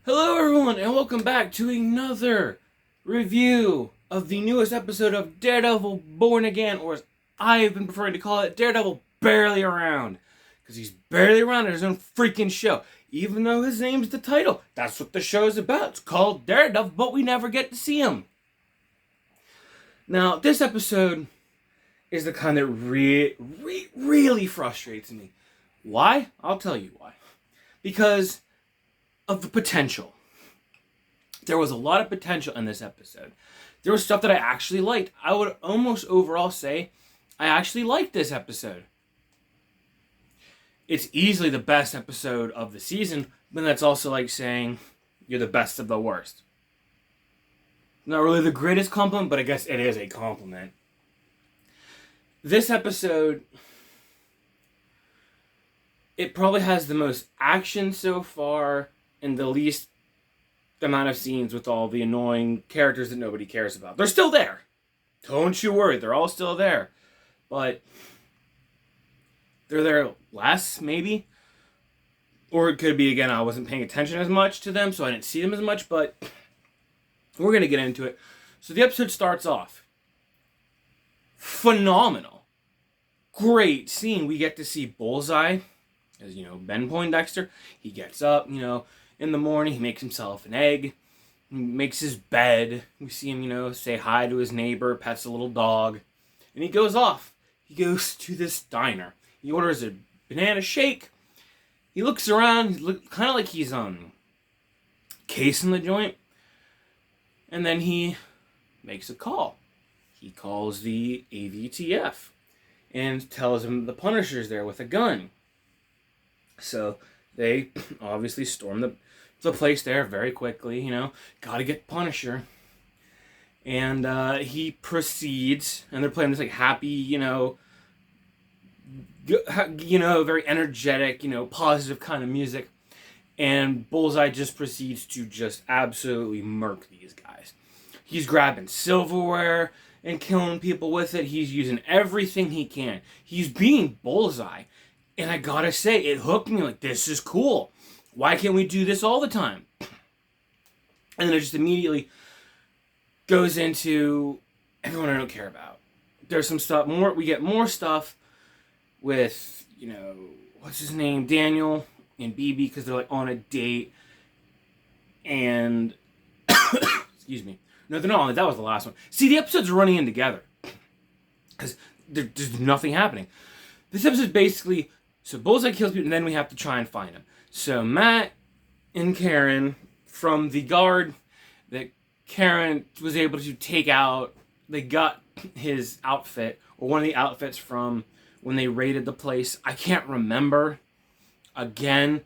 Hello everyone and welcome back to another review of the newest episode of Daredevil Born Again, or as I've been preferring to call it, Daredevil Barely Around. Because he's barely around in his own freaking show. Even though his name's the title. That's what the show's about. It's called Daredevil, but we never get to see him. Now, this episode is the kind that really frustrates me. Why? I'll tell you why. Because of the potential. There was a lot of potential in this episode. There was stuff that I actually liked. I would almost overall say I actually liked this episode. It's easily the best episode of the season, but that's also like saying you're the best of the worst. Not really the greatest compliment, but I guess it is a compliment. This episode, it probably has the most action so far and the least amount of scenes with all the annoying characters that nobody cares about. They're still there. Don't you worry, they're all still there. But they're there less, maybe. Or it could be, again, I wasn't paying attention as much to them, so I didn't see them as much, but we're going to get into it. So the episode starts off. Phenomenal. Great scene. We get to see Bullseye, as, Ben Poindexter. He gets up, in the morning, he makes himself an egg, he makes his bed, we see him, say hi to his neighbor, pets a little dog, and he goes off. He goes to this diner. He orders a banana shake. He looks around, kind of like he's casing the joint, and then he makes a call. He calls the AVTF and tells him the Punisher's there with a gun. So they obviously storm the place there very quickly, gotta get Punisher. And he proceeds, and they're playing this like happy, very energetic, positive kind of music. And Bullseye just proceeds to just absolutely murk these guys. He's grabbing silverware and killing people with it. He's using everything he can. He's being Bullseye. And I gotta say, it hooked me. Like, this is cool. Why can't we do this all the time? And then it just immediately goes into everyone I don't care about. There's some stuff more. We get more stuff with, what's his name? Daniel and BB, because they're like on a date. And, excuse me. No, they're not. That was the last one. See, the episodes are running in together. Because there's nothing happening. This episode basically, so Bullseye kills people, and then we have to try and find him. So Matt and Karen, from the guard that Karen was able to take out, they got his outfit, or one of the outfits from when they raided the place. I can't remember. Again,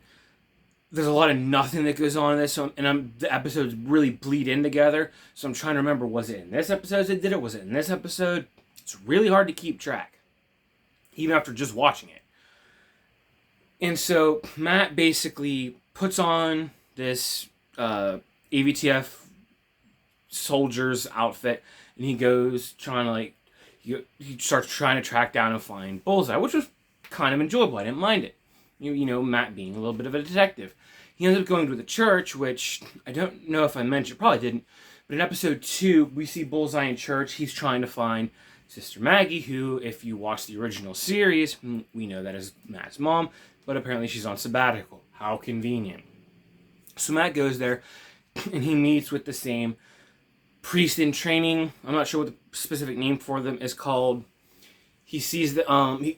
there's a lot of nothing that goes on in this, and the episodes really bleed in together, so I'm trying to remember, was it in this episode that did it? Was it in this episode? It's really hard to keep track, even after just watching it. And so Matt basically puts on this AVTF soldier's outfit, and he goes trying to he starts trying to track down and find Bullseye, which was kind of enjoyable. I didn't mind it. Matt being a little bit of a detective. He ends up going to the church, which I don't know if I mentioned, probably didn't, but in episode 2, we see Bullseye in church. He's trying to find Sister Maggie, who, if you watch the original series, we know that is Matt's mom, but apparently she's on sabbatical. How convenient. So Matt goes there, and he meets with the same priest in training. I'm not sure what the specific name for them is called. He sees that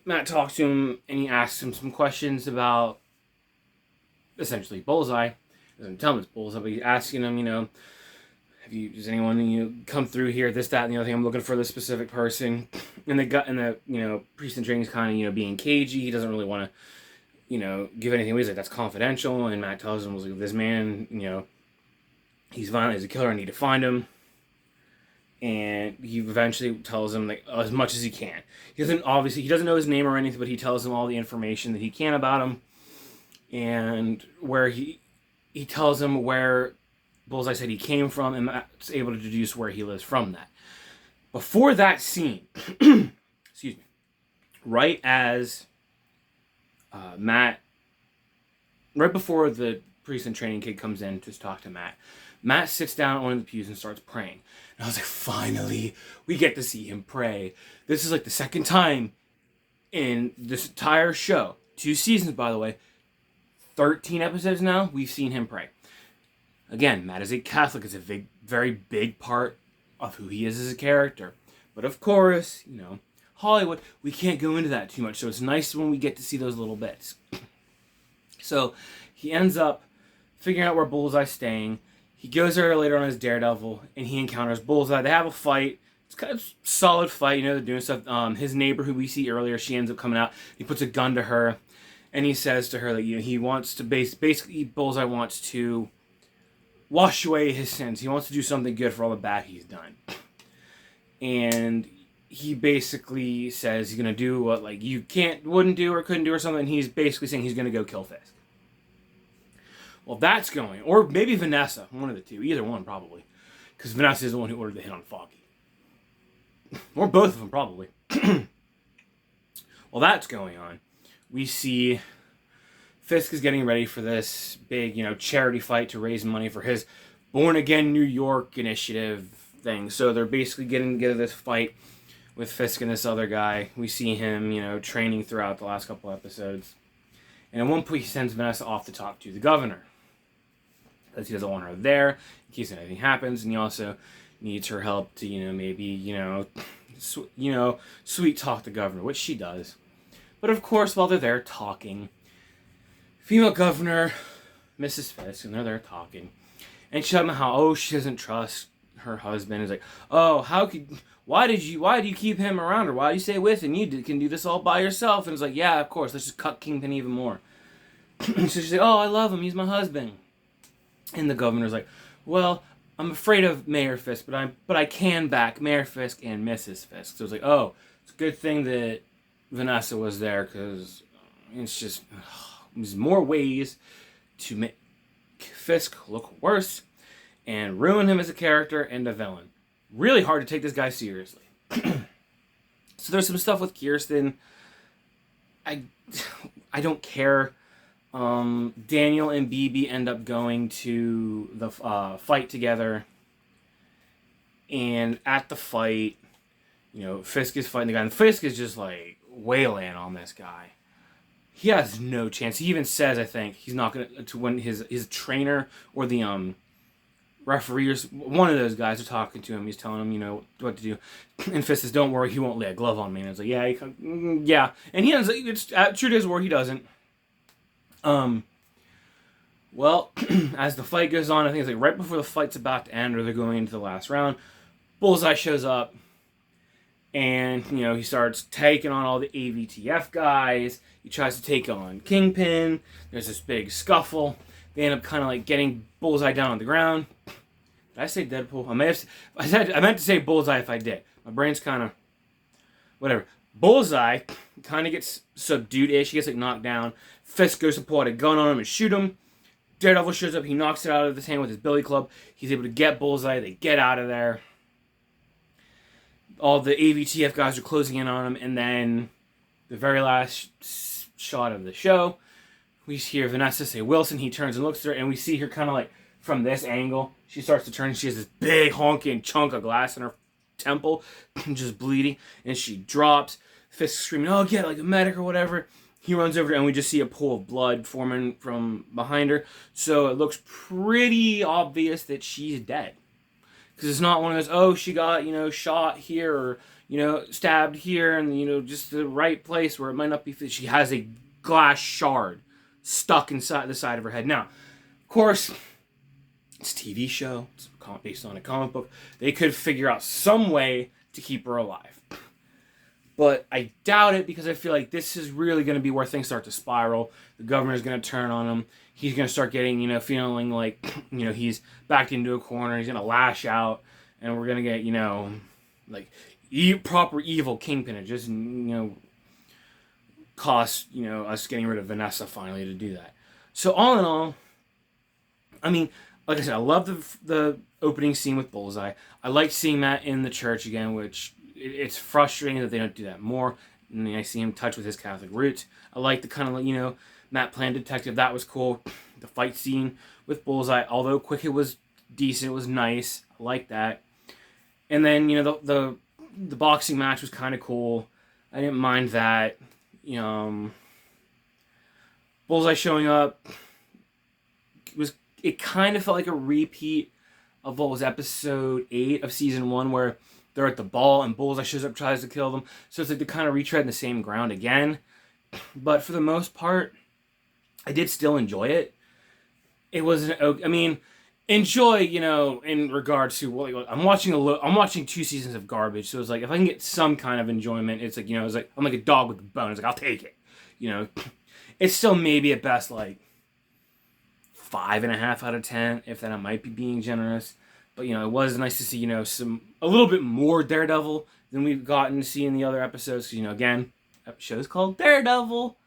Matt talks to him, and he asks him some questions about, essentially, Bullseye. He doesn't tell him it's Bullseye, but he's asking him, does anyone come through here, this, that, and the other thing? I'm looking for this specific person. And the priest in training is kind of being cagey. He doesn't really want to give anything away. He's like, that's confidential. And Matt tells him, this man, he's violent, he's a killer, I need to find him. And he eventually tells him as much as he can. He doesn't know his name or anything, but he tells him all the information that he can about him. And where he tells him where Bullseye said he came from, and Matt's able to deduce where he lives from that. Before that scene, excuse me, right as Matt, right before the priest and training kid comes in to talk to Matt. Matt sits down on one of the pews and starts praying. And I was like, finally, we get to see him pray. This is like the second time in this entire show, 2 seasons, by the way, 13 episodes now, we've seen him pray. Again, Matt is a Catholic. It's a very big part of who he is as a character. But of course, Hollywood, we can't go into that too much. So it's nice when we get to see those little bits. So he ends up figuring out where Bullseye's staying. He goes there later on as Daredevil, and he encounters Bullseye. They have a fight. It's kind of a solid fight. They're doing stuff. His neighbor, who we see earlier, she ends up coming out. He puts a gun to her, and he says to her that he wants to basically Bullseye wants to wash away his sins. He wants to do something good for all the bad he's done. And he basically says he's gonna do what you wouldn't do or couldn't do or something. And he's basically saying he's gonna go kill Fisk. Well, that's going, or maybe Vanessa, one of the two, either one probably, because Vanessa is the one who ordered the hit on Foggy, or both of them probably. Well, that's going on. We see Fisk is getting ready for this big, charity fight to raise money for his Born Again New York initiative thing. So they're basically getting together this fight with Fisk and this other guy. We see him, training throughout the last couple episodes. And at one point he sends Vanessa off to talk to the governor, because he doesn't want her there in case anything happens, and he also needs her help to, maybe, sweet talk the governor, which she does. But of course, while they're there talking, female governor, Mrs. Fisk, and they're there talking, and she's talking about how, she doesn't trust her husband. Is like, why do you keep him around, or why do you stay with him? You can do this all by yourself. And it's like, yeah, of course, let's just cut Kingpin even more. So she's like, I love him, he's my husband. And the governor's like, well, I'm afraid of Mayor Fisk, but I can back Mayor Fisk and Mrs. Fisk. So it's like, it's a good thing that Vanessa was there, because it's just there's more ways to make Fisk look worse and ruin him as a character and a villain. Really hard to take this guy seriously. So there's some stuff with Kirsten. I don't care. Daniel and BB end up going to the fight together, and at the fight, Fisk is fighting the guy, and Fisk is just wailing on this guy. He has no chance. He even says, I think, he's not gonna when his trainer or the referee or one of those guys are talking to him. He's telling him, what to do, and Fisk says, "Don't worry, he won't lay a glove on me." And it's like, yeah, and he ends. It's true to his word, he doesn't. Well, as the fight goes on, I think it's right before the fight's about to end, or they're going into the last round, Bullseye shows up, and, he starts taking on all the AVTF guys. He tries to take on Kingpin. There's this big scuffle. They end up kind of getting Bullseye down on the ground. Did I say Deadpool? I meant to say Bullseye if I did. My brain's kind of, whatever. Bullseye kind of gets subdued-ish. He gets knocked down. Fisk goes to pull out a gun on him and shoot him. Daredevil shows up. He knocks it out of his hand with his billy club. He's able to get Bullseye. They get out of there. All the AVTF guys are closing in on him. And then the very last shot of the show, we hear Vanessa say Wilson. He turns and looks at her. And we see her kind of from this angle. She starts to turn. And she has this big honking chunk of glass in her temple. Just bleeding. And she drops. Fisk screaming, get a medic or whatever. He runs over and we just see a pool of blood forming from behind her. So it looks pretty obvious that she's dead. Because it's not one of those, she got, shot here or, stabbed here and, just the right place where it might not be. She has a glass shard stuck inside the side of her head. Now, of course, it's a TV show. It's based on a comic book. They could figure out some way to keep her alive. But I doubt it, because I feel like this is really going to be where things start to spiral. The governor's going to turn on him. He's going to start getting, feeling like, he's backed into a corner. He's going to lash out. And we're going to get, proper evil Kingpin. It just, cost, us getting rid of Vanessa finally to do that. So all in all, I mean, like I said, I love the opening scene with Bullseye. I like seeing that in the church again, which... It's frustrating that they don't do that more. I mean, I see him touch with his Catholic roots. I like the kind of, Matt Plan detective. That was cool. the fight scene with Bullseye, although quick, it was decent. It was nice. I like that. And then, you know, the boxing match was kind of cool. I didn't mind that. Bullseye showing up it kind of felt like a repeat of what was episode 8 of season 1, where they're at the ball and Bullseye shows up, tries to kill them. So it's like they're kind of retreading the same ground again. But for the most part, I did still enjoy it. It wasn't. I mean, enjoy, you know, in regards to, well, I'm watching 2 seasons of garbage. So it's like, if I can get some kind of enjoyment, it's like, you know, it's like I'm like a dog with a bone. It's like, I'll take it. You know, it's still maybe at best like 5.5 out of 10, if that I might be being generous. But, you know, it was nice to see, you know, a little bit more Daredevil than we've gotten to see in the other episodes. You know, again, that show's called Daredevil,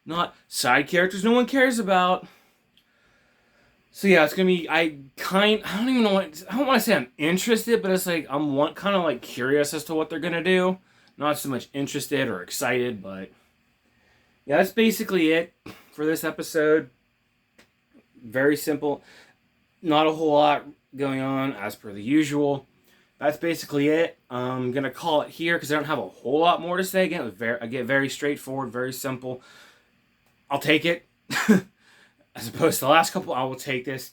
not side characters no one cares about. So yeah, it's gonna be. I don't want to say I'm interested, but it's like I'm kind of like curious as to what they're gonna do. Not so much interested or excited, but yeah, that's basically it for this episode. Very simple. Not a whole lot going on as per the usual. That's basically it. I'm going to call it here because I don't have a whole lot more to say. Again, I get very straightforward, very simple. I'll take it. As opposed to the last couple, I will take this.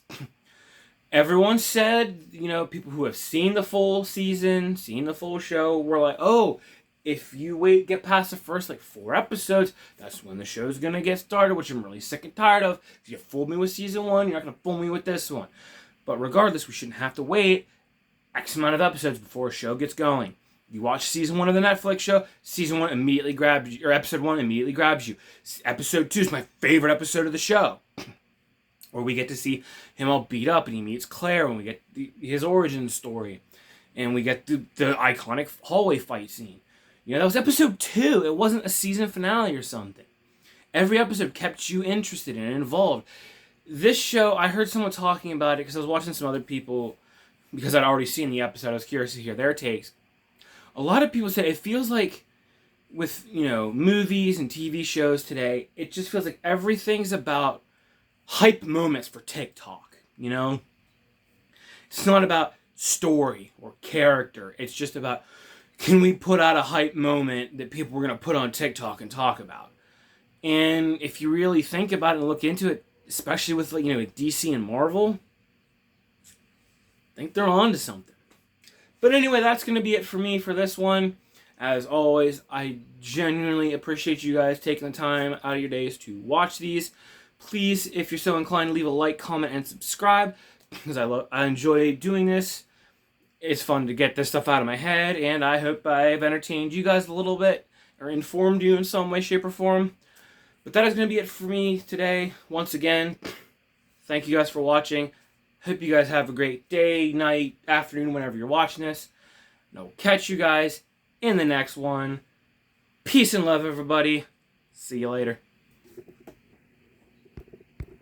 Everyone said, you know, people who have seen the full season, seen the full show, were like, oh, if you get past the first, like, 4 episodes, that's when the show's gonna get started, which I'm really sick and tired of. If you fooled me with season 1, you're not gonna fool me with this one. But regardless, we shouldn't have to wait X amount of episodes before a show gets going. You watch season 1 of the Netflix show, season 1 immediately grabs you, or episode 1 immediately grabs you. Episode 2 is my favorite episode of the show, where we get to see him all beat up, and he meets Claire, and we get his origin story, and we get the iconic hallway fight scene. You know, that was episode 2. It wasn't a season finale or something. Every episode kept you interested and involved. This show, I heard someone talking about it because I was watching some other people, because I'd already seen the episode. I was curious to hear their takes. A lot of people said it feels like with, you know, movies and TV shows today, it just feels like everything's about hype moments for TikTok, you know? It's not about story or character. It's just about, can we put out a hype moment that people are going to put on TikTok and talk about? And if you really think about it and look into it, especially with, like, you know, DC and Marvel, I think they're on to something. But anyway, that's going to be it for me for this one. As always, I genuinely appreciate you guys taking the time out of your days to watch these. Please, if you're so inclined, leave a like, comment, and subscribe, because I enjoy doing this. It's fun to get this stuff out of my head, and I hope I've entertained you guys a little bit, or informed you in some way, shape, or form. But that is going to be it for me today. Once again, thank you guys for watching. Hope you guys have a great day, night, afternoon, whenever you're watching this. And I will catch you guys in the next one. Peace and love, everybody. See you later.